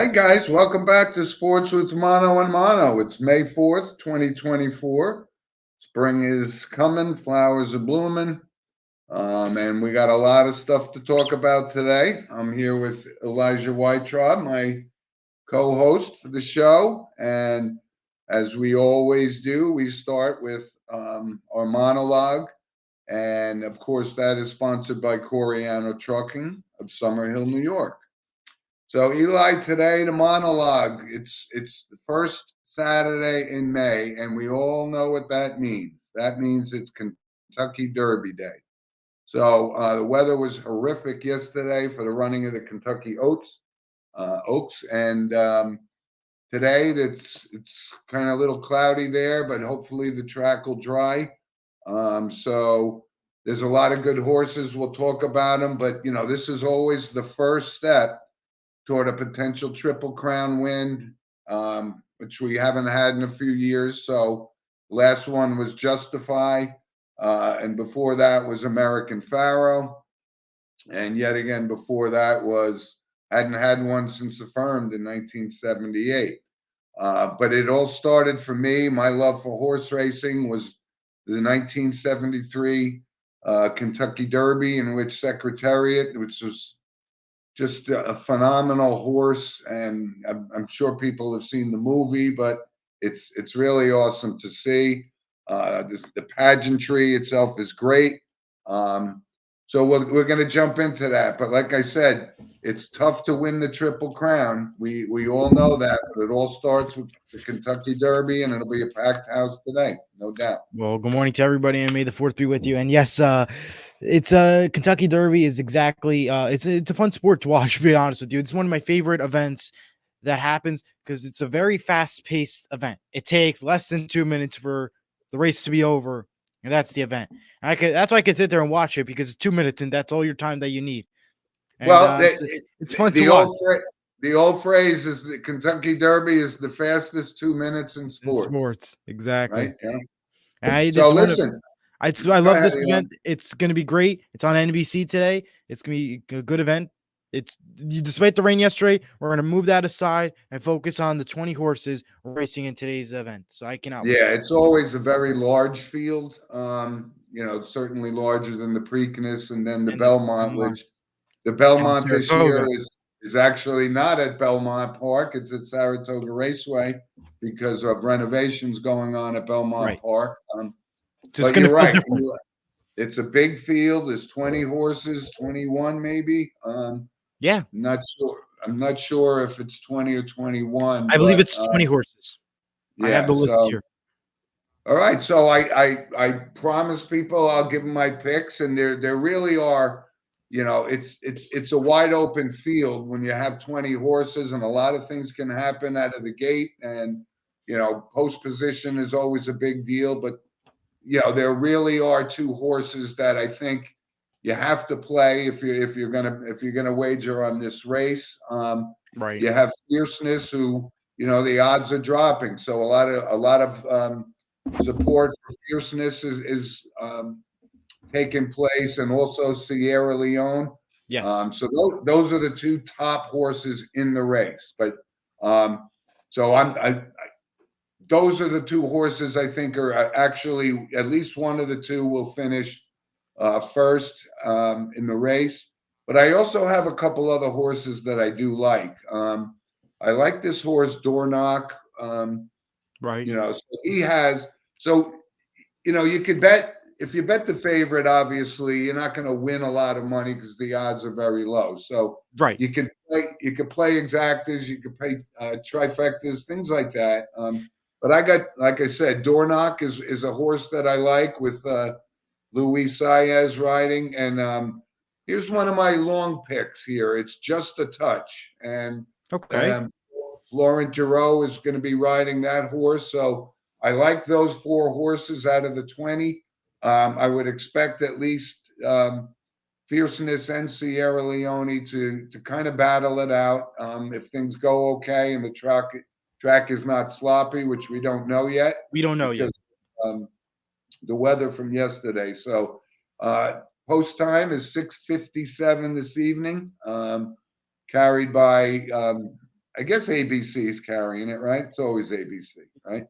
right, guys, welcome back to Sports with Mono and Mono. It's May 4th, 2024. Spring is coming, flowers are blooming, and we got a lot of stuff to talk about today. I'm here with Elijah Weitraub, my co-host for the show, and as we always do, we start with our monologue, and of course, that is sponsored by Coriano Trucking of Summerhill, New York. So Eli, today the monologue. It's the first Saturday in May, and we all know what that means. That means it's Kentucky Derby Day. So the weather was horrific yesterday for the running of the Kentucky Oaks, and today it's kind of a little cloudy there, but hopefully the track will dry. So there's a lot of good horses. We'll talk about them, but this is always the first step toward a potential Triple Crown win, which we haven't had in a few years. So last one was Justify, and before that was American Pharaoh, and yet again before that hadn't had one since Affirmed in 1978. But it all started for me. My love for horse racing was the 1973 Kentucky Derby, in which Secretariat, which was just a phenomenal horse, and I'm sure people have seen the movie, but it's really awesome to see. The pageantry itself is great. So we're going to jump into that. But like I said, it's tough to win the Triple Crown. We all know that, but it all starts with the Kentucky Derby, and it'll be a packed house today, no doubt. Well, good morning to everybody, and may the fourth be with you. And yes, it's Kentucky Derby is exactly it's a fun sport to watch. To be honest with you, it's one of my favorite events that happens because it's a very fast-paced event. It takes less than 2 minutes for the race to be over, and that's the event. And that's why I can sit there and watch it because it's 2 minutes, and that's all your time that you need. And Well, it's fun to the watch. the old phrase is the Kentucky Derby is the fastest 2 minutes in In sports, sports, exactly. right? Yeah. So It's one of listen, I go love ahead, this Elon. event. It's going to be great. It's on NBC today. It's going to be a good event. Despite the rain yesterday, we're going to move that aside and focus on the 20 horses racing in today's event. So I cannot wait. Yeah, it's always a very large field. Certainly larger than the Preakness and then the And the Belmont, Belmont which the and Belmont this year Saratoga. is actually not at Belmont Park. It's at Saratoga Raceway because of renovations going on at Belmont Right. Park. So it's But going you're to feel right. different. It's a big field. There's 20 horses, 21 maybe. Yeah. Not sure. I'm not sure if it's 20 or 21, I believe but it's 20 horses. I have yeah. the list So here. all right. So I promise people I'll give them my picks, and there really are. It's a wide open field when you have 20 horses, and a lot of things can happen out of the gate. And post position is always a big deal, but there really are two horses that I think you have to play if you're gonna wager on this race. Right. You have Fierceness, who the odds are dropping, so a lot of support for Fierceness is taking place, and also Sierra Leone. Yes. So those are the two top horses in the race. But so those are the two horses I think are actually, at least one of the two will finish first in the race. But I also have a couple other horses that I do like. I like this horse, Door Knock. Right. So he has, so, you could bet, if you bet the favorite, obviously, you're not going to win a lot of money because the odds are very low. So Right. you could play exactas, you could play trifectas, things like that. But like I said, Door Knock is a horse that I like with Luis Saez riding. And here's one of my long picks here. It's Just a Touch. And Okay. um, Florent Geroux is going to be riding that horse. So I like those four horses out of the 20. I would expect at least Fierceness and Sierra Leone to kind of battle it out. If things go okay and the track is not sloppy, which we don't know yet We don't know yet. because um, the weather from yesterday. So post time is 6:57 this evening, carried by I guess ABC is carrying it, right? It's always ABC, right?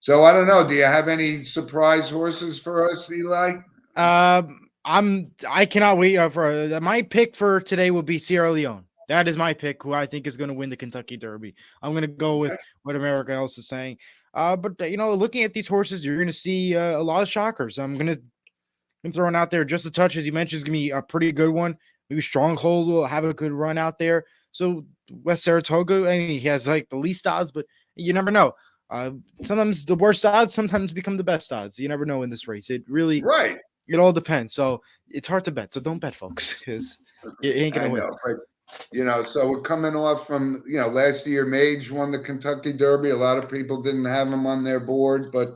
So I don't know. Do you have any surprise horses for us, Eli? I cannot wait for my pick for today will be Sierra Leone. That is my pick, who I think is going to win the Kentucky Derby. I'm going to go with what America else is saying. But looking at these horses, you're going to see a lot of shockers. I'm throwing out there just a touch, as you mentioned, is going to be a pretty good one. Maybe Stronghold will have a good run out there. So West Saratoga, I mean, he has like the least odds, but you never know. Sometimes the worst odds sometimes become the best odds. You never know in this race. It really, it all depends. So it's hard to bet. So don't bet, folks, because it ain't gonna win. But, so we're coming off from last year. Mage won the Kentucky Derby. A lot of people didn't have him on their board, but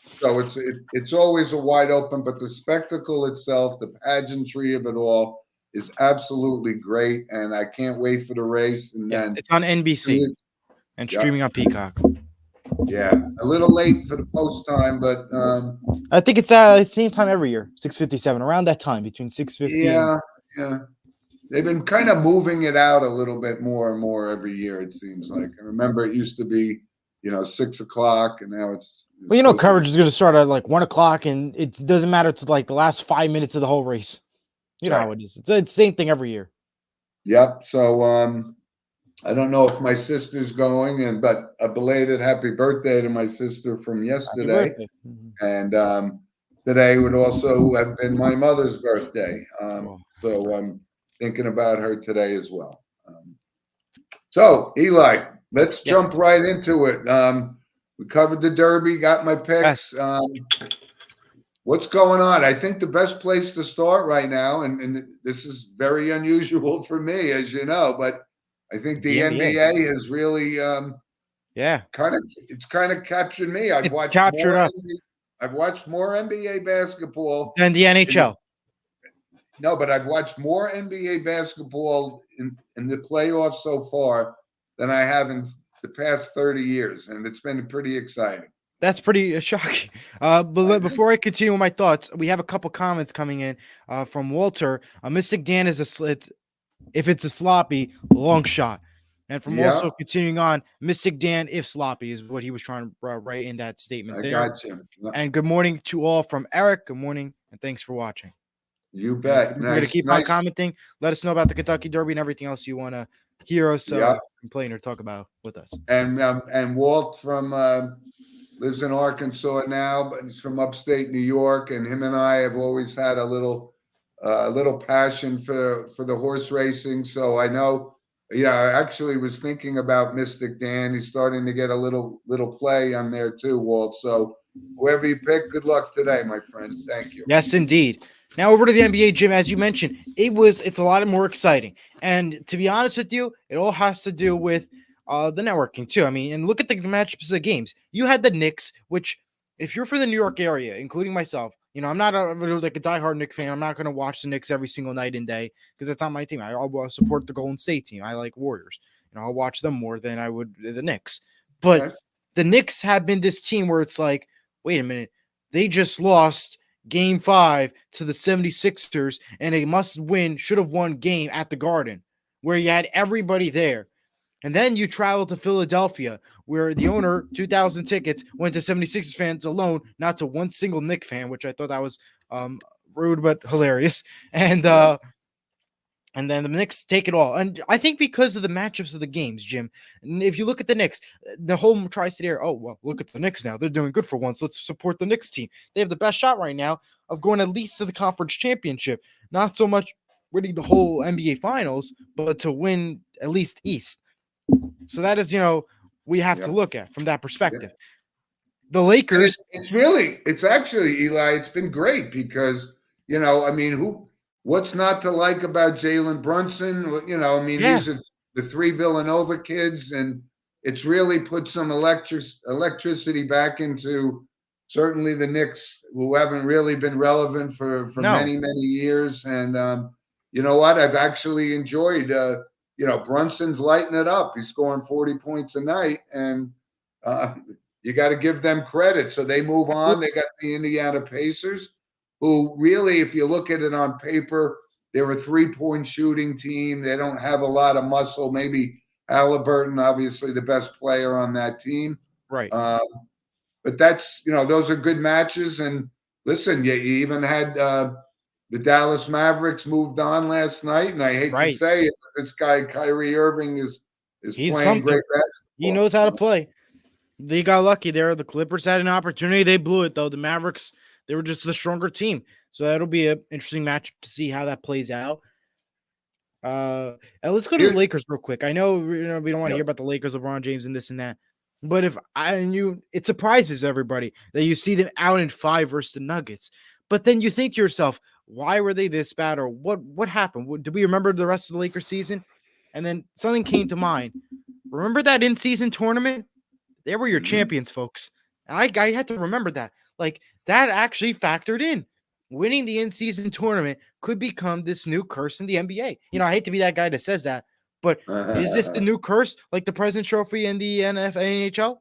so it's always a wide open. But the spectacle itself, the pageantry of it all, is absolutely great, and I can't wait for the race. And yes, then it's on NBC and streaming on Peacock. Yeah, a little late for the post time, but I think it's the same time every year, 6:57, around that time, between 6:50. Yeah. They've been kind of moving it out a little bit more and more every year. It seems like. I remember it used to be, 6 o'clock, and now it's. Well, coverage is going to start at like 1 o'clock, and it doesn't matter to like the last 5 minutes of the whole race. You know how it is. It's the same thing every year. Yep. So I don't know if my sister's going, but a belated happy birthday to my sister from yesterday. And today would also have been my mother's birthday. So I'm thinking about her today as well. So Eli, let's jump right into it. We covered the Derby, got my picks. What's going on? I think the best place to start right now, and this is very unusual for me, as you know, but I think the NBA has really, it's kind of captured me. I've watched more NBA basketball than the NHL. No, but I've watched more NBA basketball in the playoffs so far than I have in the past 30 years, and it's been pretty exciting. That's pretty shocking. But before I continue with my thoughts, we have a couple comments coming in from Walter. Mystic Dan is if it's a sloppy, long shot. And from also continuing on, Mystic Dan, if sloppy, is what he was trying to write in that statement there. Got you. And good morning to all from Eric. Good morning, and thanks for watching. You bet. We're going to keep on commenting. Let us know about the Kentucky Derby and everything else you want to hear us complain or talk about with us. And Walt from lives in Arkansas now, but he's from upstate New York, and him and I have always had a little passion for the horse racing. So I know, I actually was thinking about Mystic Dan. He's starting to get a little play on there too, Walt. So whoever you pick, good luck today, my friend. Thank you. Yes, indeed. Now over to the NBA, Jim. As you mentioned, it's a lot more exciting. And to be honest with you, it all has to do with the networking too. I mean, and look at the matchups of the games. You had the Knicks, which if you're from the New York area, including myself, I'm not like a diehard Knicks fan. I'm not going to watch the Knicks every single night and day because that's not my team. I'll support the Golden State team. I like Warriors. I'll watch them more than I would the Knicks. But the Knicks have been this team where it's like, wait a minute, they just lost Game 5 to the 76ers and a must-win, should-have-won game at the Garden where you had everybody there. And then you travel to Philadelphia, where the owner, 2,000 tickets, went to 76ers fans alone, not to one single Knicks fan, which I thought that was rude but hilarious. And then the Knicks take it all. And I think because of the matchups of the games, Jim, if you look at the Knicks, the whole tri-state area, look at the Knicks now. They're doing good for once. Let's support the Knicks team. They have the best shot right now of going at least to the conference championship. Not so much winning the whole NBA finals, but to win at least East. So that is, we have to look at from that perspective. The Lakers. It's actually, Eli, it's been great because, what's not to like about Jalen Brunson? These are the 3 Villanova kids, and it's really put some electricity back into certainly the Knicks, who haven't really been relevant for many, many years. And you know what? I've actually enjoyed Brunson's lighting it up. He's scoring 40 points a night, and you got to give them credit. So they move on. They got the Indiana Pacers, who really, if you look at it on paper, they're a 3-point shooting team. They don't have a lot of muscle. Maybe Halliburton, obviously the best player on that team. Right. But that's, those are good matches. And listen, you even had the Dallas Mavericks moved on last night. And I hate to say it, but this guy, Kyrie Irving, is He's playing something. great basketball. He knows how to play. They got lucky there. The Clippers had an opportunity. They blew it, though. The Mavericks, they were just the stronger team. So that'll be an interesting matchup to see how that plays out. And let's go to the Lakers real quick. I know, we don't want to hear about the Lakers, LeBron James, and this and that. But it surprises everybody that you see them out in 5 versus the Nuggets. But then you think to yourself, why were they this bad? Or what happened? Do we remember the rest of the Lakers season? And then something came to mind. Remember that in-season tournament? They were your champions, folks. And I had to remember that. Like, that actually factored in. Winning the in-season tournament could become this new curse in the NBA. I hate to be that guy that says that, but is this the new curse, like the President's Trophy in the NHL?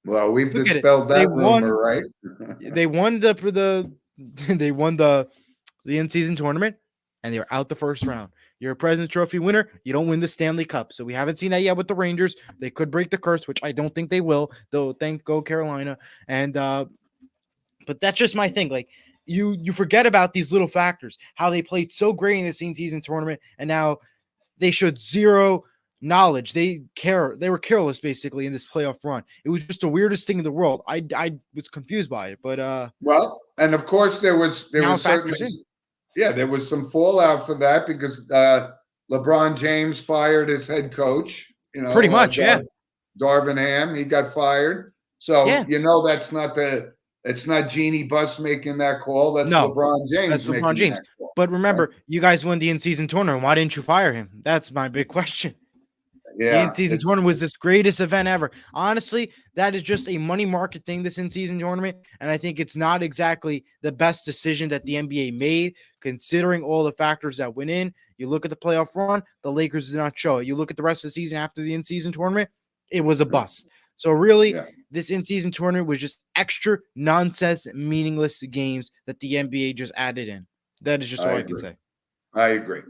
Well, we've dispelled that rumor, right? They won the in-season tournament, and they were out the first round. You're a President's Trophy winner. You don't win the Stanley Cup. So we haven't seen that yet with the Rangers. They could break the curse, which I don't think they will, though. Thank go Carolina. And but that's just my thing. Like, you forget about these little factors, how they played so great in the in-season tournament, and now they showed zero knowledge. They were careless basically in this playoff run. It was just the weirdest thing in the world. I was confused by it, but well, and of course there was certainly there was some fallout for that because LeBron James fired his head coach. Pretty much, Darvin Ham, he got fired. So it's not Jeannie Buss making that call. That's LeBron James. That's LeBron James. That call, but remember, you guys won the in-season tournament. Why didn't you fire him? That's my big question. Yeah, the in-season tournament was this greatest event ever. Honestly, that is just a money market thing, this in-season tournament. And I think it's not exactly the best decision that the NBA made, considering all the factors that went in. You look at the playoff run, the Lakers did not show it. You look at the rest of the season after the in-season tournament, it was a bust. So really, this in-season tournament was just extra nonsense, meaningless games that the NBA just added in. That is just all I can say. I agree.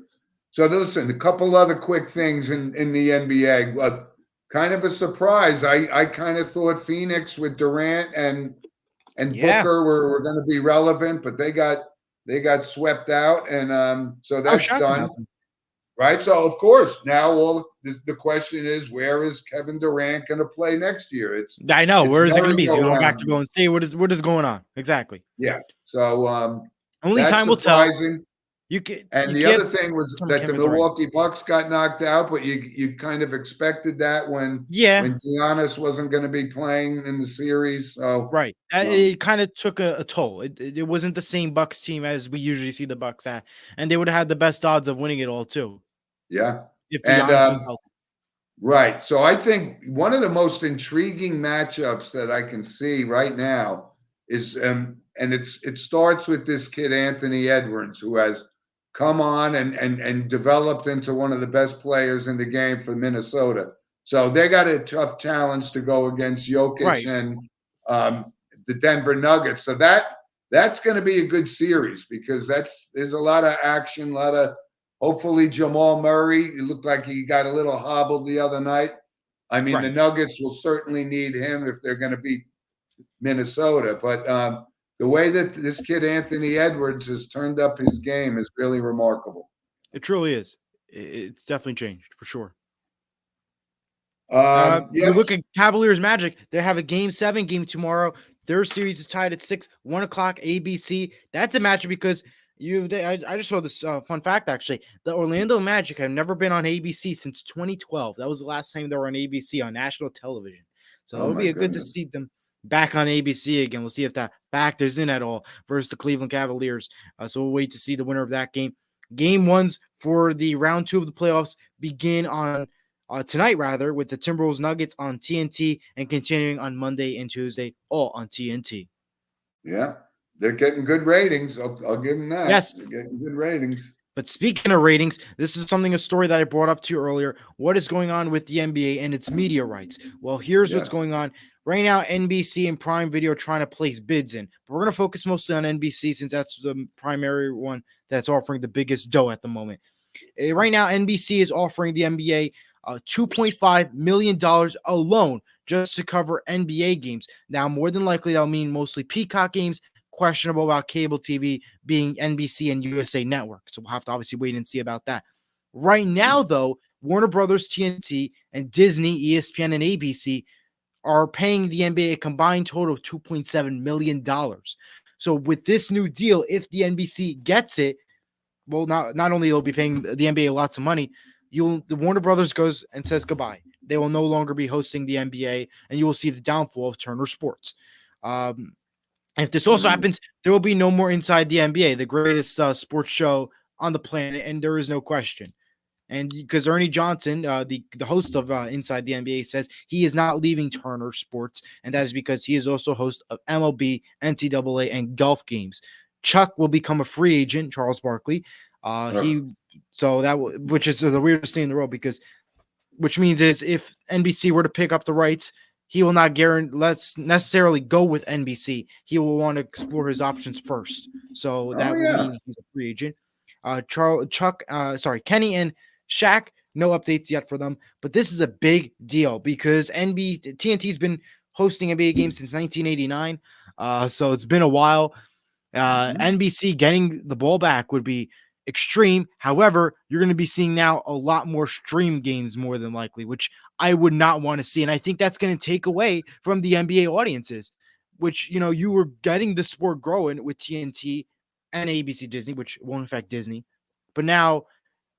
So listen, a couple other quick things in the NBA. Kind of a surprise. I kind of thought Phoenix with Durant and Booker were going to be relevant, but they got swept out, and so that's done. Right. So of course now the question is, where is Kevin Durant going to play next year? I know, where is it going to be? Is he going back to go and see what is going on exactly? Yeah. So only time will tell. The other thing was that the Milwaukee Bucks got knocked out, but you kind of expected that when Giannis wasn't going to be playing in the series. So it kind of took a toll. It wasn't the same Bucks team as we usually see the Bucks at, and they would have had the best odds of winning it all too. Yeah, if Giannis was healthy. Right. So I think one of the most intriguing matchups that I can see right now is and it starts with this kid Anthony Edwards, who has come on and developed into one of the best players in the game for Minnesota. So they got a tough challenge to go against Jokic and the Denver Nuggets. So that's going to be a good series because there's a lot of action, hopefully Jamal Murray. It looked like he got a little hobbled the other night. I mean, the Nuggets will certainly need him if they're going to beat Minnesota. But the way that this kid Anthony Edwards has turned up his game is really remarkable. It truly is. It's definitely changed for sure. You look at Cavaliers Magic. They have a Game 7 game tomorrow. Their series is tied at 6, 1 o'clock ABC. That's a matchup because I just saw this fun fact, actually. The Orlando Magic have never been on ABC since 2012. That was the last time they were on ABC on national television. So it'll be good to see them back on ABC again. We'll see if that factors in at all versus the Cleveland Cavaliers. So we'll wait to see the winner of that game. Game 1s for the round 2 of the playoffs begin on tonight, with the Timberwolves Nuggets on TNT and continuing on Monday and Tuesday, all on TNT. Yeah. They're getting good ratings. I'll give them that. Yes. They're getting good ratings. But speaking of ratings, this is a story that I brought up to you earlier. What is going on with the NBA and its media rights? Well, here's what's Yes. going on. Right now, NBC and Prime Video are trying to place bids in. But we're going to focus mostly on NBC since that's the primary one that's offering the biggest dough at the moment. Right now, NBC is offering the NBA $2.5 million alone just to cover NBA games. Now, more than likely, that'll mean mostly Peacock games, questionable about cable TV being NBC and USA Network. So we'll have to obviously wait and see about that. Right now, though, Warner Brothers, TNT, and Disney, ESPN, and ABC are paying the NBA a combined total of $2.7 million. So with this new deal, if the NBC gets it, well, not only they'll be paying the NBA lots of money, the Warner Brothers goes and says goodbye. They will no longer be hosting the NBA, and you will see the downfall of Turner Sports. If this also happens, there will be no more Inside the NBA, the greatest sports show on the planet, and there is no question. And because Ernie Johnson, the host of Inside the NBA, says he is not leaving Turner Sports, and that is because he is also host of MLB, NCAA, and golf games. Chuck will become a free agent, Charles Barkley. Which is the weirdest thing in the world, which means is if NBC were to pick up the rights, he will not necessarily go with NBC. He will want to explore his options first. So that will mean he's a free agent. Kenny and Shaq, no updates yet for them. But this is a big deal because TNT's been hosting NBA games since 1989. So it's been a while. NBC getting the ball back would be extreme. However, you're going to be seeing now a lot more stream games more than likely, which I would not want to see. And I think that's going to take away from the NBA audiences, which, you were getting the sport growing with TNT and ABC Disney, which won't affect Disney. But now,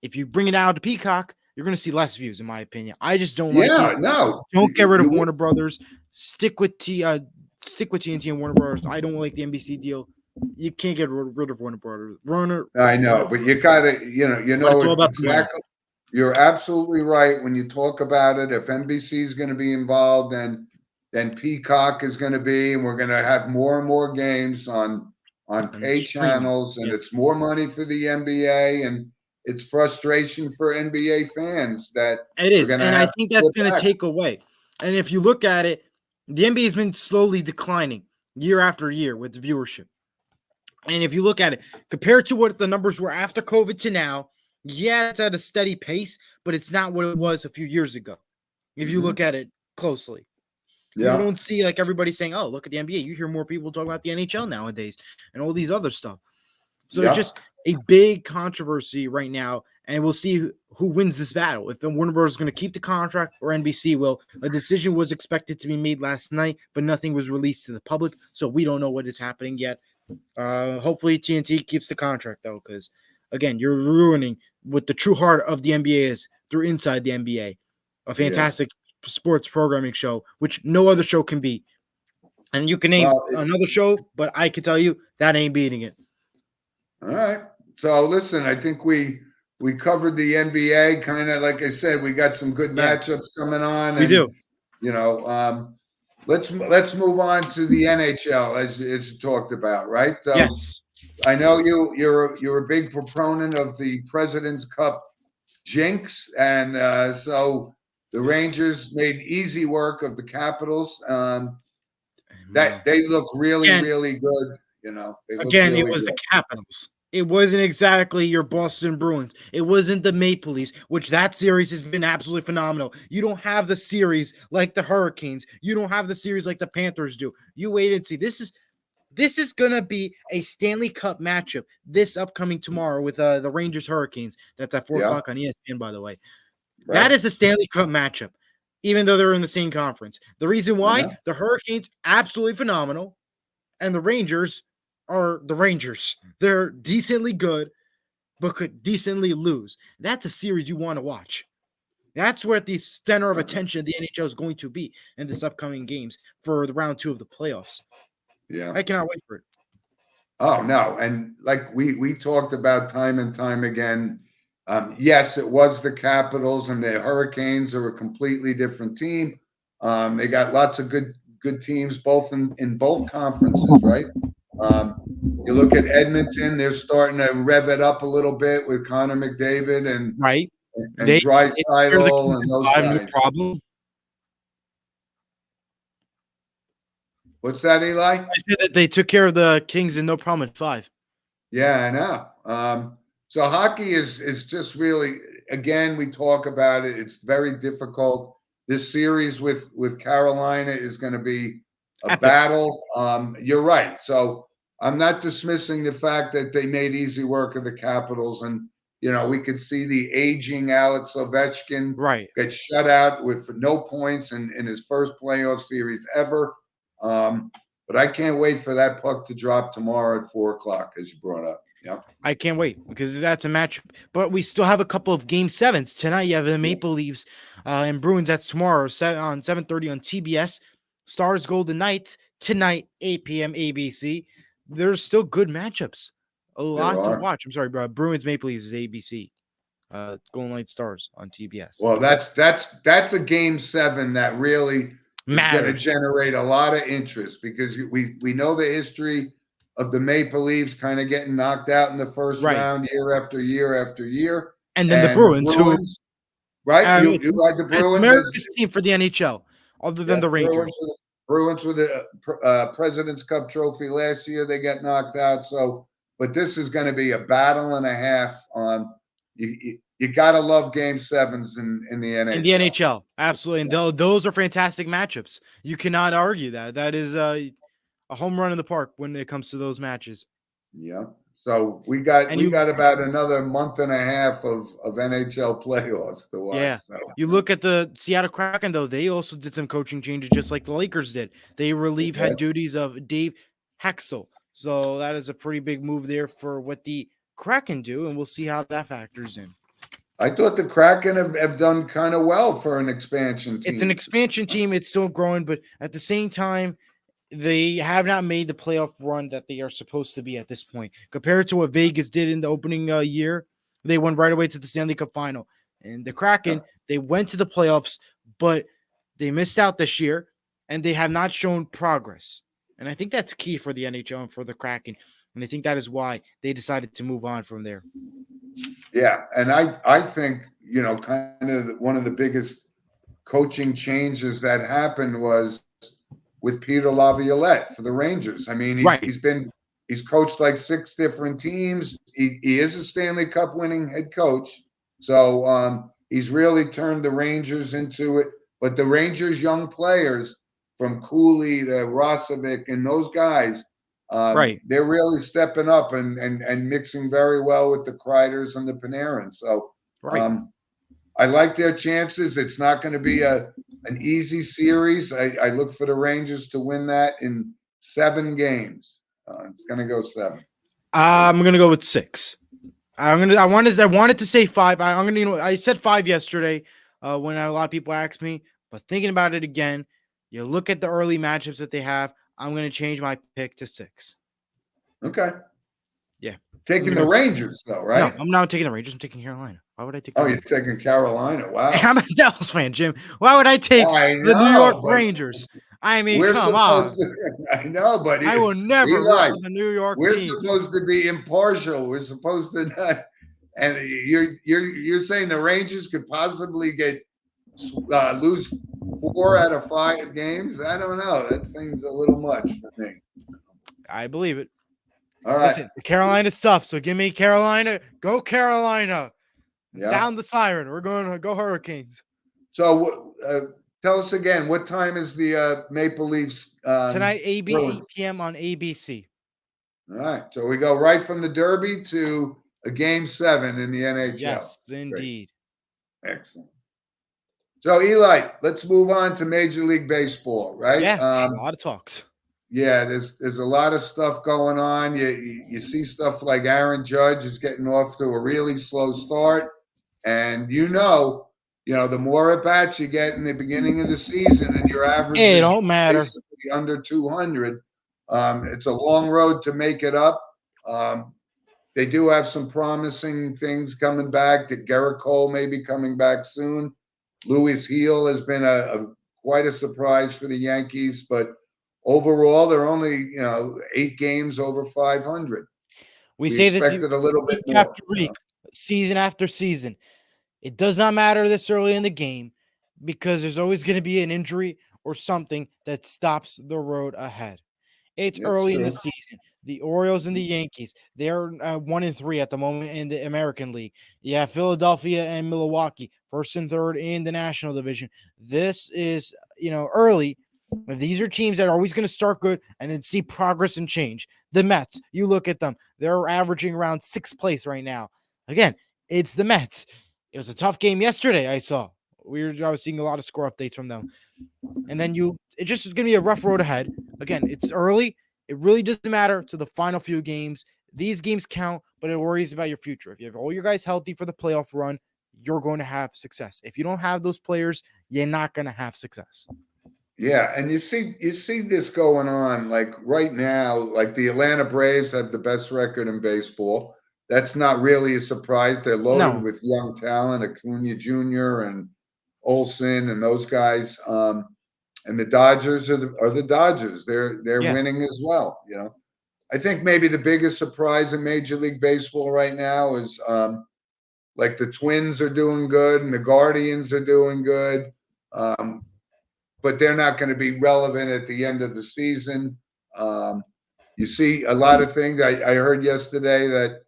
if you bring it out to Peacock, you're going to see less views, in my opinion. I just don't like it. No. Don't get rid of Warner Brothers. Stick with TNT and Warner Brothers. I don't like the NBC deal. You can't get rid of Warner Brothers. I know, but you gotta, it's all about exactly. You're absolutely right when you talk about it. If NBC is going to be involved, then Peacock is going to be, and we're going to have more and more games on pay channels, and it's more money for the NBA, and it's frustration for NBA fans that it is, and I think that's going to take away. And if you look at it, the NBA has been slowly declining year after year with the viewership. And if you look at it, compared to what the numbers were after COVID to now, yeah, it's at a steady pace, but it's not what it was a few years ago. If you look at it closely, you don't see like everybody saying, "Oh, look at the NBA." You hear more people talk about the NHL nowadays and all these other stuff. So it's just a big controversy right now, and we'll see who wins this battle. If the Warner Bros. Is going to keep the contract or NBC will. A decision was expected to be made last night, but nothing was released to the public, so we don't know what is happening yet. Hopefully TNT keeps the contract though, because again, you're ruining what the true heart of the NBA is through Inside the NBA, a fantastic sports programming show, which no other show can beat. And you can name another show, but I can tell you that ain't beating it. All right. So listen, I think we covered the NBA kind of, like I said, we got some good matchups coming on. We do. Let's move on to the NHL as you talked about, right? So yes. I know you're a big proponent of the President's Cup jinx, and so the Rangers made easy work of the Capitals. That they look really good. Again, it was the Capitals. It wasn't exactly your Boston Bruins. It wasn't the Maple Leafs, which that series has been absolutely phenomenal. You don't have the series like the Hurricanes. You don't have the series like the Panthers do. You wait and see. This is going to be a Stanley Cup matchup this upcoming tomorrow with the Rangers Hurricanes. That's at 4 o'clock on ESPN, by the way. Right. That is a Stanley Cup matchup, even though they're in the same conference. The reason why, the Hurricanes, absolutely phenomenal, and the Rangers are the Rangers. They're decently good, but could decently lose. That's a series you want to watch. That's where the center of attention of the NHL is going to be in this upcoming games for the round 2 of the playoffs. Yeah. I cannot wait for it. Oh, no. And like we talked about time and time again, yes, it was the Capitals, and the Hurricanes are a completely different team. They got lots of good teams both in both conferences, right? You look at Edmonton; they're starting to rev it up a little bit with Connor McDavid and Right. and They they're the Draisaitl Kings and in those 5, no guys. problem. What's that, Eli? I said that they took care of the Kings in no problem at 5. Yeah, I know. So hockey is just really, again, we talk about it. It's very difficult. This series with Carolina is going to be a Epic. battle. You're right. So I'm not dismissing the fact that they made easy work of the Capitals, and we could see the aging Alex Ovechkin Right. get shut out with no points in his first playoff series ever. But I can't wait for that puck to drop tomorrow at 4:00, as you brought up. Yeah. I can't wait because that's a match. But we still have a couple of game 7s tonight. You have the Maple Leafs and Bruins. That's tomorrow on 7:30 on TBS. Stars Golden Knights tonight 8 p.m. ABC. There's still good matchups. A lot to watch. I'm sorry, bro. Bruins Maple Leafs is ABC. Golden Knights Stars on TBS. Well, that's a game 7 that really is going to generate a lot of interest because we know the history of the Maple Leafs kind of getting knocked out in the first round year after year after year. And then the Bruins right? You like the Bruins? America's team for the NHL, other than the Rangers. Bruins with the President's Cup trophy last year, they get knocked out. So, but this is going to be a battle and a half. You got to love game 7s in the NHL. In the NHL, absolutely. And those are fantastic matchups. You cannot argue that. That is a home run in the park when it comes to those matches. Yeah. So we got about another month and a half of NHL playoffs to watch. Yeah. So. You look at the Seattle Kraken, though, they also did some coaching changes just like the Lakers did. They relieved head duties of Dave Hextall. So that is a pretty big move there for what the Kraken do, and we'll see how that factors in. I thought the Kraken have done kind of well for an expansion team. It's an expansion team. It's still growing, but at the same time, they have not made the playoff run that they are supposed to be at this point. Compared to what Vegas did in the opening year, they went right away to the Stanley Cup final. And the Kraken, they went to the playoffs, but they missed out this year, and they have not shown progress. And I think that's key for the NHL and for the Kraken. And I think that is why they decided to move on from there. Yeah, and I think, kind of one of the biggest coaching changes that happened was with Peter Laviolette for the Rangers. I mean, he's coached like 6 different teams. He is a Stanley Cup winning head coach. So he's really turned the Rangers into it. But the Rangers' young players, from Cooley to Rosovic and those guys, they're really stepping up and mixing very well with the Kreiders and the Panarins. So I like their chances. It's not going to be an easy series. I look for the Rangers to win that in 7 games. It's going to go 7. I'm going to go with 6. I wanted to say 5. I said 5 yesterday when a lot of people asked me, but thinking about it again, you look at the early matchups that they have. I'm going to change my pick to 6. Okay. Yeah. Taking the Rangers, though, right? No, I'm not taking the Rangers. I'm taking Carolina. Why would I take? You're taking Carolina. Wow. I'm a Devils fan, Jim. Why would I take the New York Rangers? I mean, come on. I know, but I will never root for the New York team. We're supposed to be impartial. We're supposed to not. And you're saying the Rangers could possibly lose 4 out of 5 games? I don't know. That seems a little much for me. I believe it. All right. Listen, Carolina's tough, so give me Carolina. Go Carolina. Yeah. Sound the siren. We're going to go Hurricanes. So tell us again, what time is the Maple Leafs? Tonight, 8 p.m. on ABC. All right. So we go right from the Derby to a game 7 in the NHL. Yes, indeed. Great. Excellent. So, Eli, let's move on to Major League Baseball, right? Yeah, a lot of talks. Yeah, there's a lot of stuff going on. You see stuff like Aaron Judge is getting off to a really slow start. And the more at bats you get in the beginning of the season and your average it don't matter under 200, it's a long road to make it up. They do have some promising things coming back. That Gerrit Cole may be coming back soon. Louis Heel has been quite a surprise for the Yankees, but overall, they're only 8 games over 500. We We say this expected a little bit week more. after week, season after season. It does not matter this early in the game because there's always going to be an injury or something that stops the road ahead. It's It's early in the true. season. The Orioles and the Yankees, they're 1-3 at the moment in the American League. You have Philadelphia and Milwaukee, first and third in the National Division. This is, early. These are teams that are always going to start good and then see progress and change. The Mets, you look at them, they're averaging around sixth place right now. Again, it's the Mets. It was a tough game yesterday. I saw. I was seeing a lot of score updates from them. And then it just is going to be a rough road ahead. Again, it's early. It really doesn't matter to the final few games. These games count, but it worries about your future. If you have all your guys healthy for the playoff run, you're going to have success. If you don't have those players, you're not going to have success. Yeah, and you see this going on like right now. Like the Atlanta Braves have the best record in baseball. That's not really a surprise. They're loaded No. with young talent, Acuna Jr. and Olson and those guys. And the Dodgers are the Dodgers. They're Yeah. winning as well. I think maybe the biggest surprise in Major League Baseball right now is like the Twins are doing good and the Guardians are doing good. But they're not going to be relevant at the end of the season. You see a lot of things. I heard yesterday that,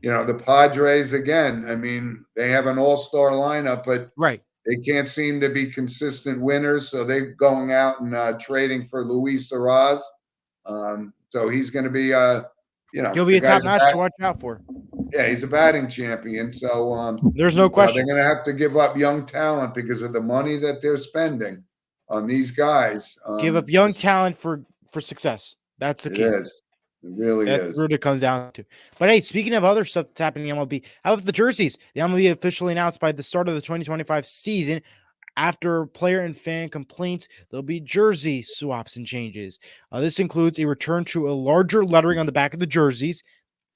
the Padres, again, I mean, they have an all-star lineup, but Right. they can't seem to be consistent winners. So they're going out and trading for Luis Arraez. So he's going to be, He'll be a top notch to watch out for. Yeah, he's a batting champion. So there's no question. they're going to have to give up young talent because of the money that they're spending on these guys. Give up young talent for success. That's the key. It is. It really That's is. what it comes down to. But hey, speaking of other stuff that's happening in MLB, how about the jerseys? The MLB officially announced by the start of the 2025 season, after player and fan complaints, there'll be jersey swaps and changes. This includes a return to a larger lettering on the back of the jerseys,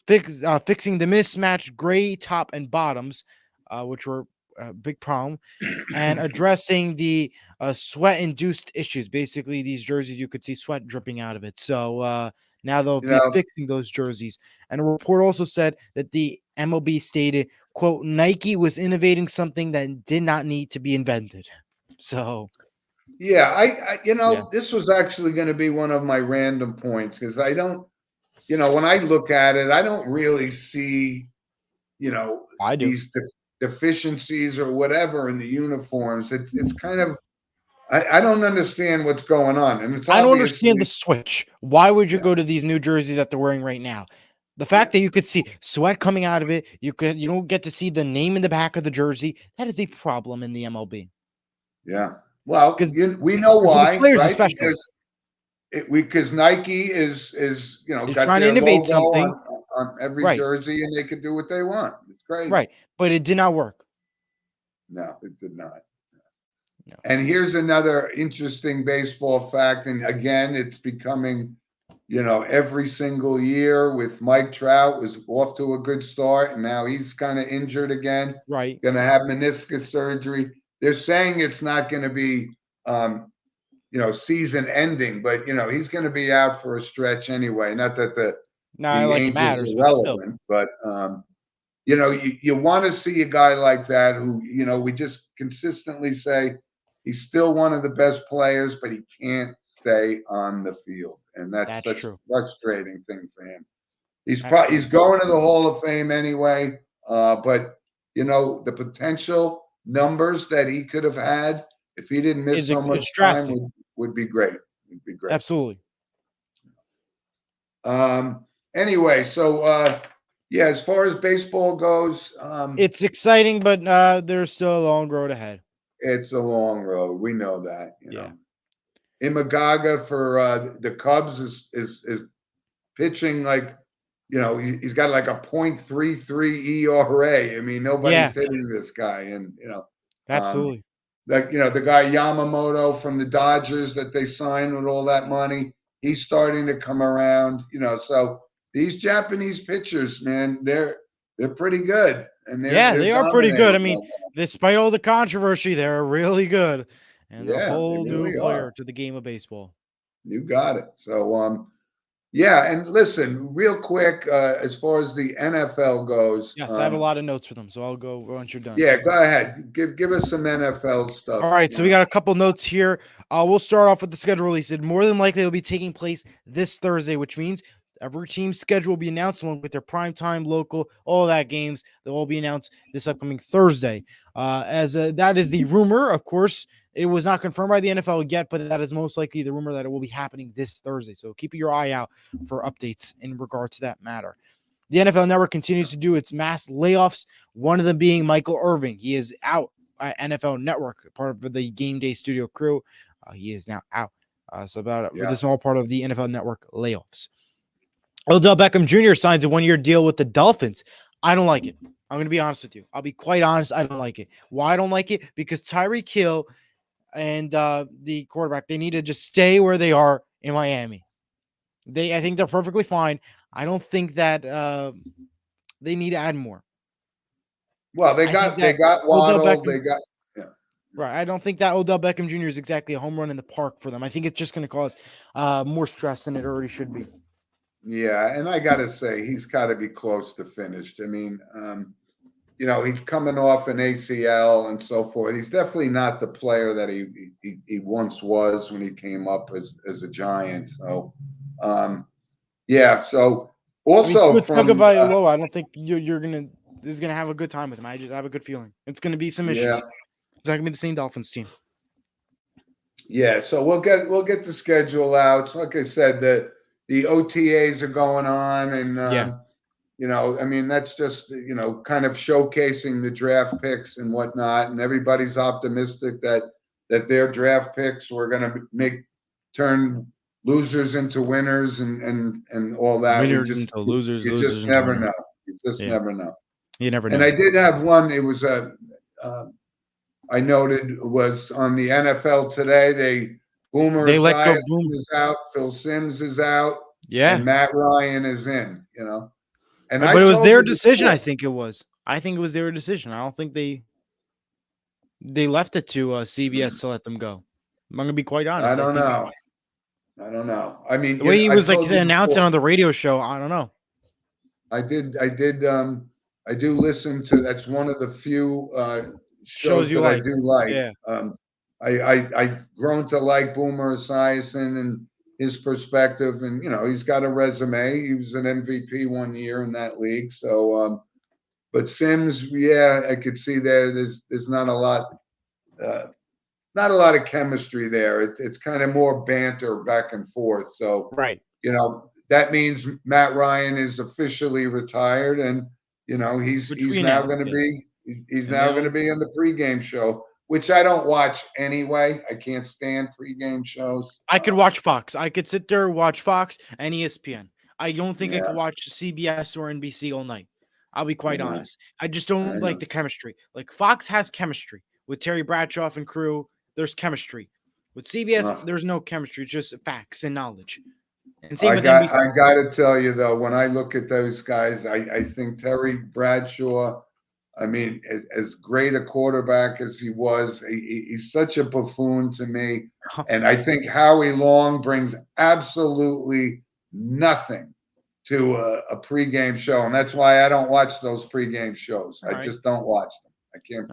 fixing the mismatched gray top and bottoms, which were a big problem, and addressing the sweat-induced issues. Basically, these jerseys, you could see sweat dripping out of it. So now they'll be fixing those jerseys. And a report also said that the MLB stated, quote, Nike was innovating something that did not need to be invented. So, yeah, this was actually going to be one of my random points because I don't, when I look at it, I don't really see, I do. these deficiencies or whatever in the uniforms. It's kind of, I don't understand what's going on. And I don't understand the switch. Why would you go to these new jerseys that they're wearing right now? The fact that you could see sweat coming out of it, you don't get to see the name in the back of the jersey. That is a problem in the MLB. Yeah. Well, we know why, right? Because Nike is got trying their to innovate logo something on every jersey, and they can do what they want. It's great. Right. But it did not work. No, it did not. No. And here's another interesting baseball fact. And again, it's becoming, every single year with Mike Trout was off to a good start. And now he's kind of injured again. Right. Going to have meniscus surgery. They're saying it's not going to be, season ending, but, he's going to be out for a stretch anyway. Not that the Angels are relevant, but you want to see a guy like that who, we just consistently say he's still one of the best players, but he can't stay on the field. And that's such a frustrating thing for him. He's going to the Hall of Fame anyway. But, the potential numbers that he could have had if he didn't miss so much time would be great. It'd be great. Absolutely. Anyway, so yeah, as far as baseball goes, it's exciting, but there's still a long road ahead. It's a long road. We know that. Imagaga for the Cubs is pitching like, he's got like a .33 ERA. I mean, nobody's hitting this guy, and absolutely. Like the guy Yamamoto from the Dodgers that they signed with all that money, he's starting to come around. So these Japanese pitchers, man, they're pretty good. And they are pretty good. I mean, despite all the controversy, they're really good. And a whole new player to the game of baseball. You got it. So, yeah, and listen, real quick, as far as the NFL goes, Yes, I have a lot of notes for them, so I'll go once you're done. yeah, go ahead. Give us some NFL stuff. All right, so we got a couple notes here. We'll start off with the schedule release. It more than likely will be taking place this Thursday, which means every team's schedule will be announced along with their primetime, local, all that games. They'll all be announced this upcoming Thursday. That is the rumor, of course. It was not confirmed by the NFL yet, but that is most likely the rumor that it will be happening this Thursday. So keep your eye out for updates in regard to that matter. The NFL Network continues to do its mass layoffs, one of them being Michael Irving. He is out at NFL Network, part of the Game Day Studio crew. He is now out. This is all part of the NFL Network layoffs. Odell Beckham Jr. signs a one-year deal with the Dolphins. I don't like it. I'm going to be honest with you. I'll be quite honest. I don't like it. Why I don't like it? Because Tyreek Hill and the quarterback, they need to just stay where they are in Miami. I think they're perfectly fine. I don't think that they need to add more. Well, they got Waddle. They got right. I don't think that Odell Beckham Jr. is exactly a home run in the park for them. I think it's just going to cause more stress than it already should be. Yeah, and I got to say, he's got to be close to finished. I mean, he's coming off an ACL and so forth. He's definitely not the player that he once was when he came up as a Giant. So, yeah. So also with Tagovailoa, I don't think you're gonna have a good time with him. I just have a good feeling it's gonna be some issues. It's not gonna be the same Dolphins team. Yeah. So we'll get the schedule out. Like I said, the OTAs are going on, and I mean, that's just kind of showcasing the draft picks and whatnot, and everybody's optimistic that their draft picks were going to turn losers into winners and all that. Winners into losers. You losers just never know. You just never know. You never know. And I did have one. It was I noted was on the NFL today. Boomer Esiason is out. Phil Simms is out. Yeah. And Matt Ryan is in. And but it was their decision. I think it was their decision. I don't think they left it to CBS to let them go. I'm going to be quite honest. I don't know. I mean, the way he was announcing on the radio show, I don't know. I do listen to. That's one of the few shows you that like. I do like. Yeah. I've grown to like Boomer Esiason and his perspective, and he's got a resume. He was an MVP one year in that league. So, but Sims, I could see there's not a lot of chemistry there. It's kind of more banter back and forth. So, right, that means Matt Ryan is officially retired, and he's now going to be on the pregame show, which I don't watch anyway. I can't stand pregame shows. I could watch Fox. I could sit there, watch Fox and ESPN. I don't think I could watch CBS or NBC all night. I'll be quite honest. I just don't like the chemistry. Like Fox has chemistry with Terry Bradshaw and crew. There's chemistry. With CBS, there's no chemistry, just facts and knowledge. And same with NBC. I got to tell you, though, when I look at those guys, I think Terry Bradshaw, I mean, as great a quarterback as he was, he's such a buffoon to me. And I think Howie Long brings absolutely nothing to a pregame show. And that's why I don't watch those pregame shows. I just don't watch them. I can't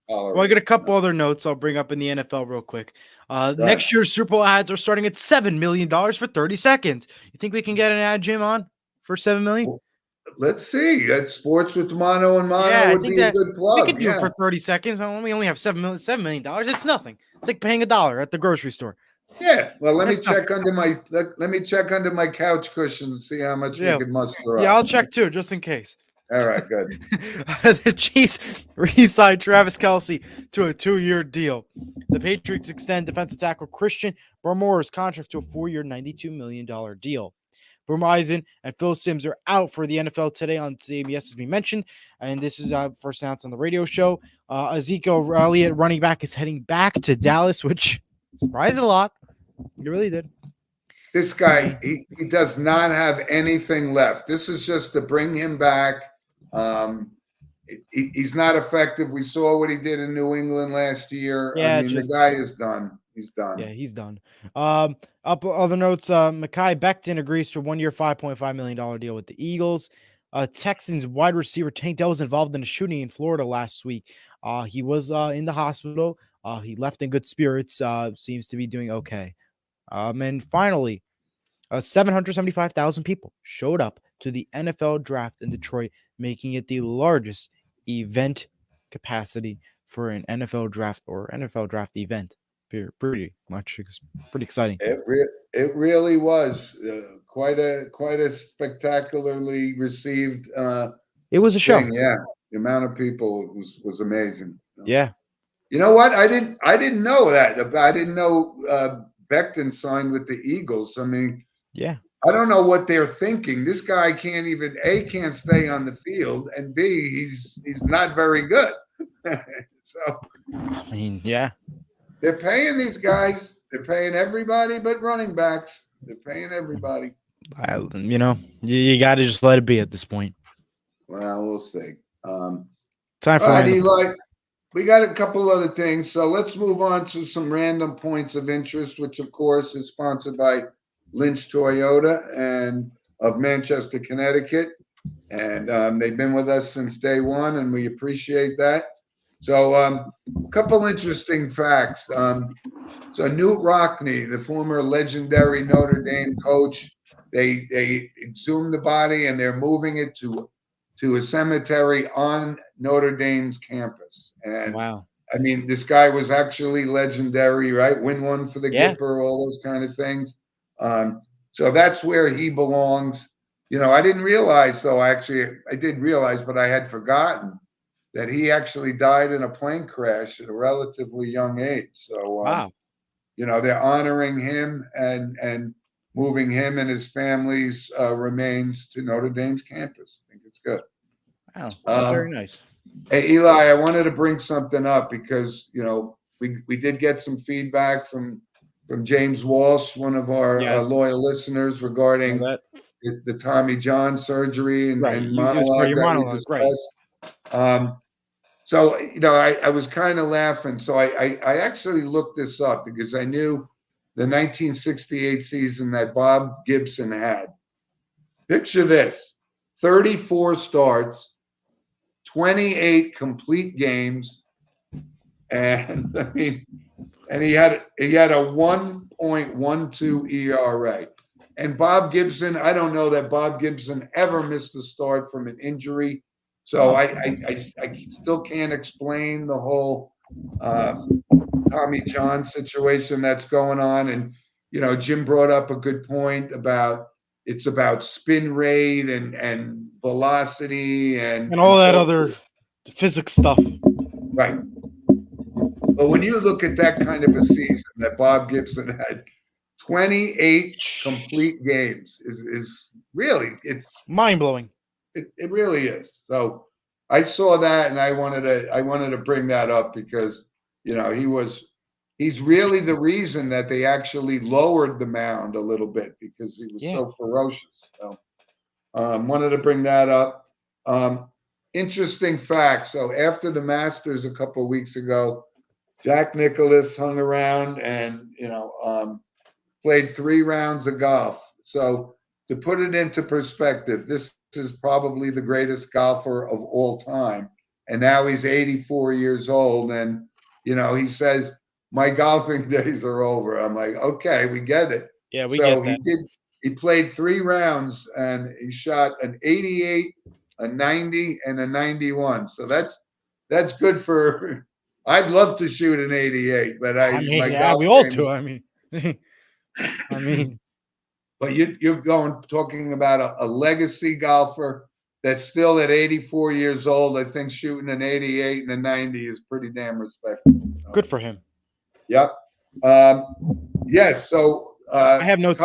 tolerate. Well, I got a couple other notes I'll bring up in the NFL real quick. Next year's Super Bowl ads are starting at $7 million for 30 seconds. You think we can get an ad, Jim, on for $7 million? Well, let's see. That's Sports with Mono and Mono would be a good plug. We could do it for 30 seconds. We only have $7 million. It's nothing. It's like paying $1 at the grocery store. Yeah. Well, let me check under my couch cushion and see how much we could muster up. Yeah, I'll check too, just in case. All right, good. The Chiefs re-signed Travis Kelce to a 2-year deal. The Patriots extend defensive tackle Christian Barmore's contract to a 4-year, $92 million deal. Eisen and Phil Simms are out for the NFL today on CBS, as we mentioned, and this is first announced on the radio show. Ezekiel Elliott, running back, is heading back to Dallas, which surprised a lot. He really did. This guy, he does not have anything left. This is just to bring him back. He's not effective. We saw what he did in New England last year. Yeah, I mean, the guy is done. He's done. Yeah, he's done. Up other notes, Mekhi Becton agrees to a 1-year, $5.5 million deal with the Eagles. Texans wide receiver Tank Dell was involved in a shooting in Florida last week. He was in the hospital. He left in good spirits. Seems to be doing okay. And finally, 775,000 people showed up to the NFL draft in Detroit, making it the largest event capacity for an NFL draft or NFL draft event. Pretty exciting. It really was quite a spectacularly received It was a show. thing. Yeah, the amount of people was amazing. Yeah. You know what? I didn't know that. I didn't know Becton signed with the Eagles. I mean, yeah. I don't know what they're thinking. This guy can't even can't stay on the field, and B, he's not very good. So I mean, yeah. They're paying these guys. They're paying everybody but running backs. They're paying everybody. You got to just let it be at this point. Well, we'll see. Time for all right, Eli. We got a couple other things. So let's move on to some random points of interest, which, of course, is sponsored by Lynch Toyota and of Manchester, Connecticut. And they've been with us since day one, and we appreciate that. So a couple interesting facts. So Newt Rockne, the former legendary Notre Dame coach, they exhumed the body and they're moving it to a cemetery on Notre Dame's campus. And wow. I mean, this guy was actually legendary, right? Win one for the Gipper, all those kind of things. So that's where he belongs. You know, I didn't realize, though, actually, I did realize, but I had forgotten that he actually died in a plane crash at a relatively young age. So, wow. You know, they're honoring him and moving him and his family's remains to Notre Dame's campus. I think it's good. Wow, that's very nice. Hey, Eli, I wanted to bring something up because, you know, we did get some feedback from James Walsh, one of our loyal listeners, regarding the Tommy John surgery and monologue that we discussed. So, you know, I was kind of laughing. So I actually looked this up because I knew the 1968 season that Bob Gibson had. Picture this: 34 starts, 28 complete games, and I mean, and he had a 1.12 ERA. And Bob Gibson, I don't know that Bob Gibson ever missed a start from an injury. So I still can't explain the whole Tommy John situation that's going on. And, you know, Jim brought up a good point about it's about spin rate and velocity and all that other physics stuff. Right. But when you look at that kind of a season that Bob Gibson had, 28 complete games is really, it's mind-blowing. It really is. So I saw that and I wanted to bring that up because, you know, he's really the reason that they actually lowered the mound a little bit because he was so ferocious. So wanted to bring that up. Interesting fact. So after the Masters a couple of weeks ago, Jack Nicklaus hung around and, you know, played 3 rounds of golf. So to put it into perspective, this is probably the greatest golfer of all time. And now he's 84 years old. And, you know, he says, my golfing days are over. I'm like, okay, we get it. Yeah, we get that. He played 3 rounds and he shot an 88, a 90, and a 91. So that's good for, I'd love to shoot an 88, but we all do. I mean, but you're talking about a legacy golfer that's still at 84 years old. I think shooting an 88 and a 90 is pretty damn respectable. Good for him. Yep. Yes. So I have notes.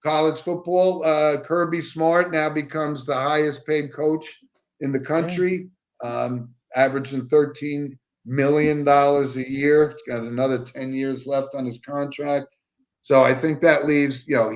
College football. Kirby Smart now becomes the highest paid coach in the country, averaging $13 million a year. He's got another 10 years left on his contract. So I think that leaves, you know,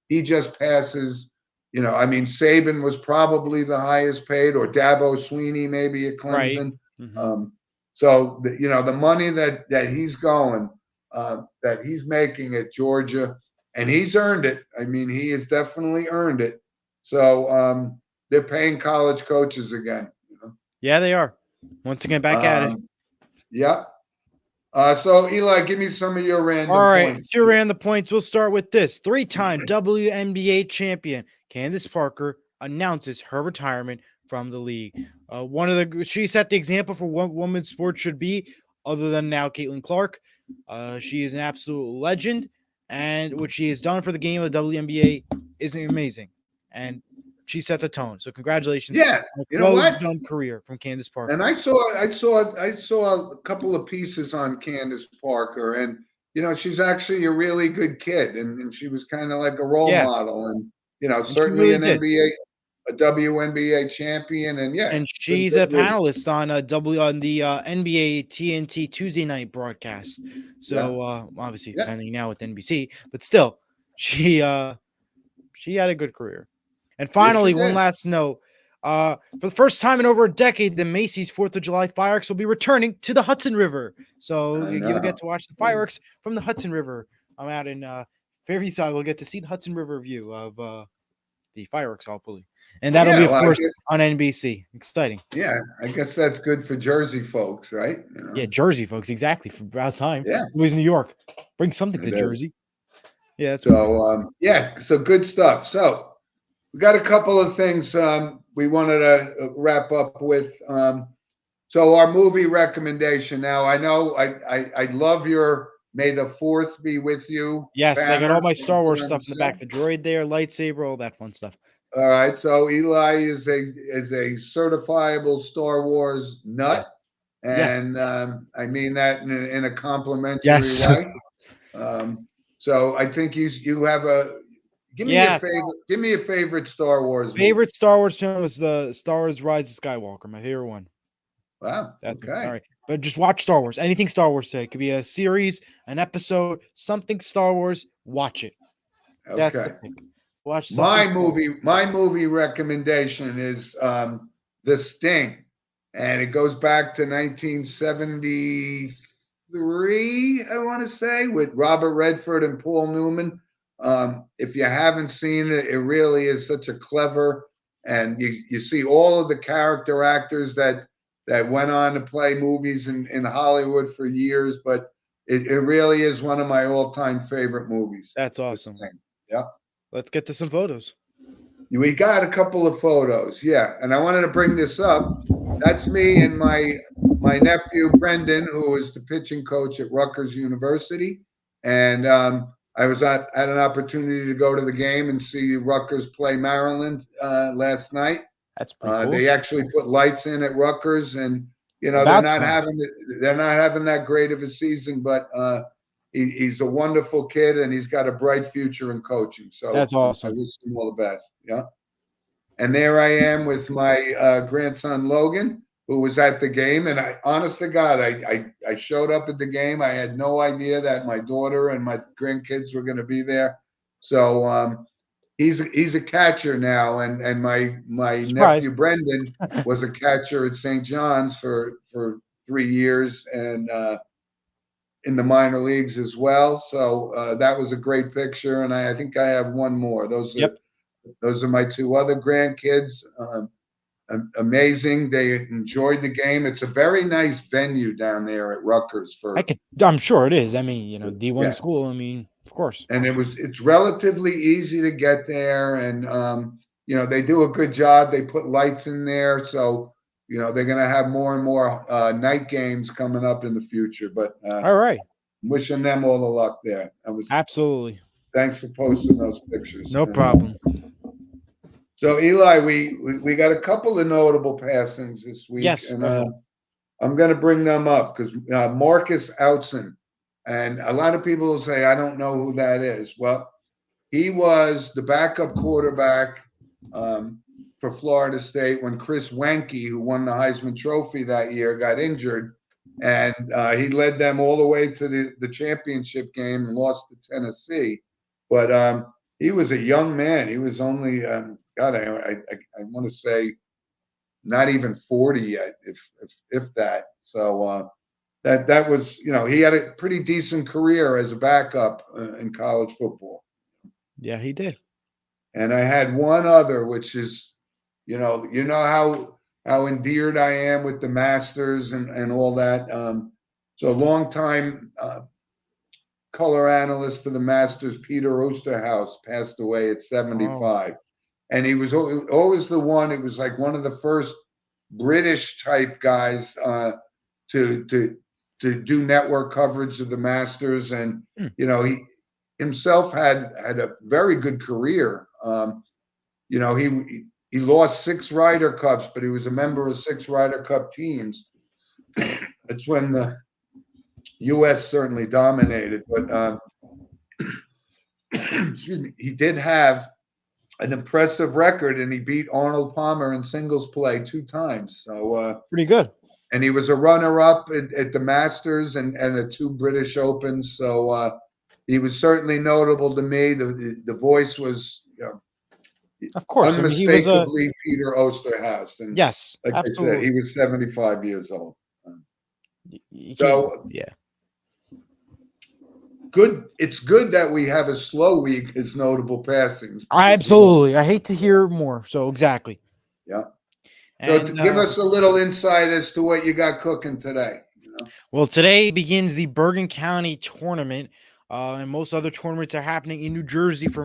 he just passes, you know, I mean, Saban was probably the highest paid, or Dabo Swinney maybe at Clemson. Right. Mm-hmm. So, you know, the money that he's going, that he's making at Georgia, and he's earned it. I mean, he has definitely earned it. So they're paying college coaches again. Yeah, they are. Once again, back at it. Yeah. So Eli, give me some of your random All right, points. two random points. We'll start with this. Three-time WNBA champion Candace Parker announces her retirement from the league. She set the example for what women's sports should be, other than now Caitlin Clark. She is an absolute legend, and what she has done for the game of the WNBA is amazing. And she set the tone. So congratulations. Yeah, you know well what? done career from Candace Parker. And I saw a couple of pieces on Candace Parker, and she's actually a really good kid, and she was kind of like a role model, and certainly really an a WNBA champion, and and she's a panelist on the NBA TNT Tuesday night broadcast. So obviously depending now with NBC, but still, she had a good career. And finally, one last note. For the first time in over a decade, the Macy's 4th of July fireworks will be returning to the Hudson River. So you'll get to watch the fireworks from the Hudson River. I'm out in Fairview, so we'll get to see the Hudson River view of the fireworks, hopefully. And that'll be, of course, on NBC. Exciting. Yeah, I guess that's good for Jersey folks, right? Yeah, Jersey folks, exactly. For about time. Yeah. Who's New York? Bring something to Jersey. Yeah. So good stuff. So we got a couple of things we wanted to wrap up with. So our movie recommendation. Now, I know I love your May the 4th be with you. Yes, I got all my Star Wars stuff in the back. The droid there, lightsaber, all that fun stuff. All right. So Eli is a certifiable Star Wars nut. Yes. And I mean that in a complimentary way. So I think you have give me a favorite Star Wars movie. Star Wars film is the Star Wars Rise of Skywalker, my favorite one. Wow. That's okay. All right. But just watch Star Wars. Anything Star Wars today. It could be a series, an episode, something Star Wars. Watch it. Okay. That's the pick. Watch my movie recommendation is The Sting. And it goes back to 1973, I want to say, with Robert Redford and Paul Newman. If you haven't seen it, it really is such a clever, and you see all of the character actors that went on to play movies in Hollywood for years, but it really is one of my all-time favorite movies. That's awesome. Yeah. Let's get to some photos. We got a couple of photos, yeah. And I wanted to bring this up. That's me and my nephew, Brendan, who is the pitching coach at Rutgers University. And I had an opportunity to go to the game and see Rutgers play Maryland last night. That's pretty cool. They actually put lights in at Rutgers, and they're not having that great of a season, but he's a wonderful kid, and he's got a bright future in coaching. So that's awesome. I wish him all the best. Yeah. And there I am with my grandson Logan, who was at the game. And honest to God, I showed up at the game. I had no idea that my daughter and my grandkids were going to be there. So he's a catcher now, and my nephew Brendan was a catcher at St. John's for 3 years, and in the minor leagues as well. So that was a great picture, and I think I have one more. Those are my 2 other grandkids. Amazing. They enjoyed the game. It's a very nice venue down there at Rutgers. I'm sure it is. I mean, D1 school. I mean, of course. And it's relatively easy to get there, and they do a good job. They put lights in there, so they're going to have more and more night games coming up in the future. But all right, wishing them all the luck there. Absolutely. Thanks for posting those pictures. No problem. So Eli, we got a couple of notable passings this week. Yes, and I'm going to bring them up because Marcus Outzen, and a lot of people will say I don't know who that is. Well, he was the backup quarterback for Florida State when Chris Wenke, who won the Heisman Trophy that year, got injured, and he led them all the way to the championship game and lost to Tennessee. But he was a young man. He was only God, I want to say not even 40 yet, if that. So that was, he had a pretty decent career as a backup in college football. Yeah, he did. And I had one other, which is, how endeared I am with the Masters and all that. So a long time color analyst for the Masters, Peter Osterhaus, passed away at 75. And he was always the one. It was like one of the first British type guys to do network coverage of the Masters, and he himself had a very good career. He lost 6 Ryder Cups, but he was a member of 6 Ryder Cup teams. It's when the U.S. certainly dominated, but excuse me, he did have an impressive record, and he beat Arnold Palmer in singles play 2 times. So pretty good. And he was a runner-up at the Masters and the 2 British Opens. So he was certainly notable to me. The voice was, of course, unmistakably Peter Osterhaus. And yes, like absolutely. I said, he was 75 years old. Yeah. Good. It's good that we have a slow week as notable passings. Absolutely. I hate to hear more. So exactly. Yeah. So give us a little insight as to what you got cooking today. Well, today begins the Bergen County tournament, and most other tournaments are happening in New Jersey for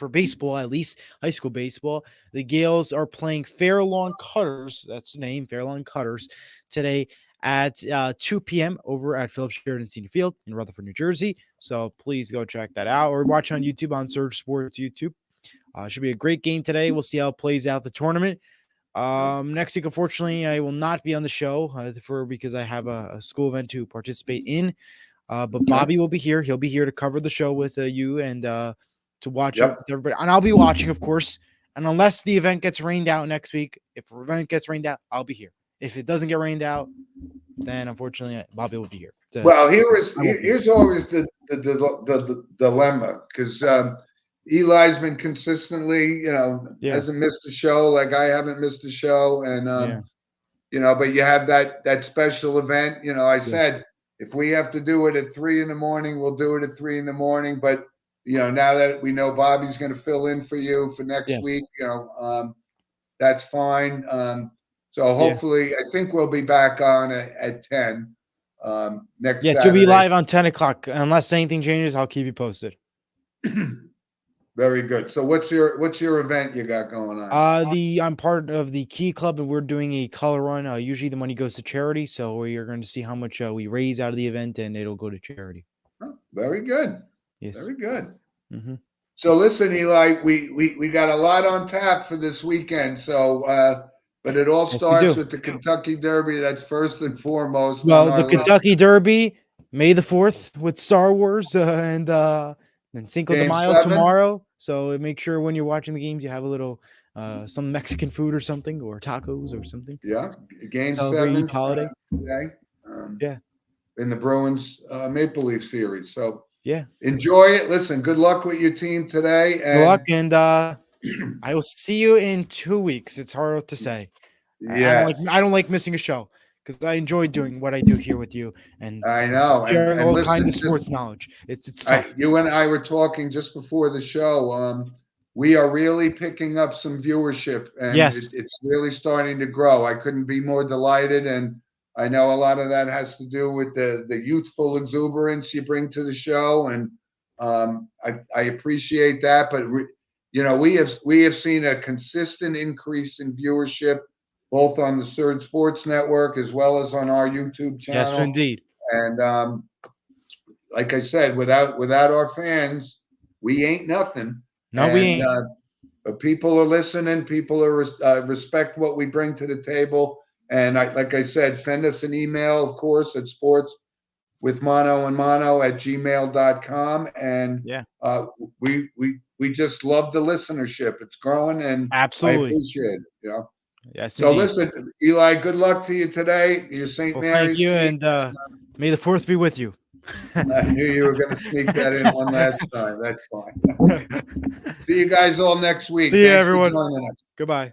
baseball, at least high school baseball. The Gales are playing Fairlawn Cutters. That's the name, Fairlawn Cutters, today at 2 p.m. over at Phillips Sheridan Senior Field in Rutherford, New Jersey. So please go check that out, or watch on YouTube on Surge Sports YouTube. Should be a great game today. We'll see how it plays out the tournament. Next week, unfortunately, I will not be on the show because I have a school event to participate in. But Bobby will be here. He'll be here to cover the show with you and to watch it with everybody. And I'll be watching, of course. And unless the event gets rained out next week, if the event gets rained out, I'll be here. If it doesn't get rained out, then unfortunately Bobby will be here. Well, here's always the dilemma, because Eli's been consistently, hasn't missed a show. Like I haven't missed a show, and but you have that special event. I said if we have to do it at 3 a.m, we'll do it at 3 a.m. But now that we know Bobby's going to fill in for you for next week, that's fine. So hopefully, I think we'll be back on at 10 next. Yes, Saturday. you'll be live on 10 o'clock. Unless anything changes, I'll keep you posted. Very good. So what's your event you got going on? I'm part of the Key Club, and we're doing a color run. Usually the money goes to charity, so you're going to see how much we raise out of the event, and it'll go to charity. Oh, very good. Yes. Very good. Mm-hmm. So listen, Eli, we got a lot on tap for this weekend. So but it all starts with the Kentucky Derby. That's first and foremost. Well, the Kentucky Derby, May the 4th with Star Wars and Cinco de Mayo tomorrow. So make sure when you're watching the games, you have a little some Mexican food or something, or tacos or something. Yeah, Game 7 holiday today. In the Bruins Maple Leaf series. So yeah, enjoy it. Listen, good luck with your team today. And good luck, and I will see you in 2 weeks. It's hard to say. Yeah, I don't like missing a show, because I enjoy doing what I do here with you, and I know sharing all kinds of sports knowledge. It's tough. You and I were talking just before the show. We are really picking up some viewership, and it's really starting to grow. I couldn't be more delighted, and I know a lot of that has to do with the youthful exuberance you bring to the show, and I appreciate that. But we have seen a consistent increase in viewership, both on the Surge Sports Network as well as on our YouTube channel. Yes, indeed. And like I said, without our fans, we ain't nothing. No, we ain't. But people are listening. People are respect what we bring to the table. And like I said, send us an email, of course, at sportswithmono@gmail.com. And we just love the listenership. It's growing, and absolutely I appreciate it. Yes. So listen, Eli, good luck to you today. You're St. Mary's. Thank you, and may the 4th be with you. I knew you were going to sneak that in one last time. That's fine. See you guys all next week. See you, everyone. Goodbye.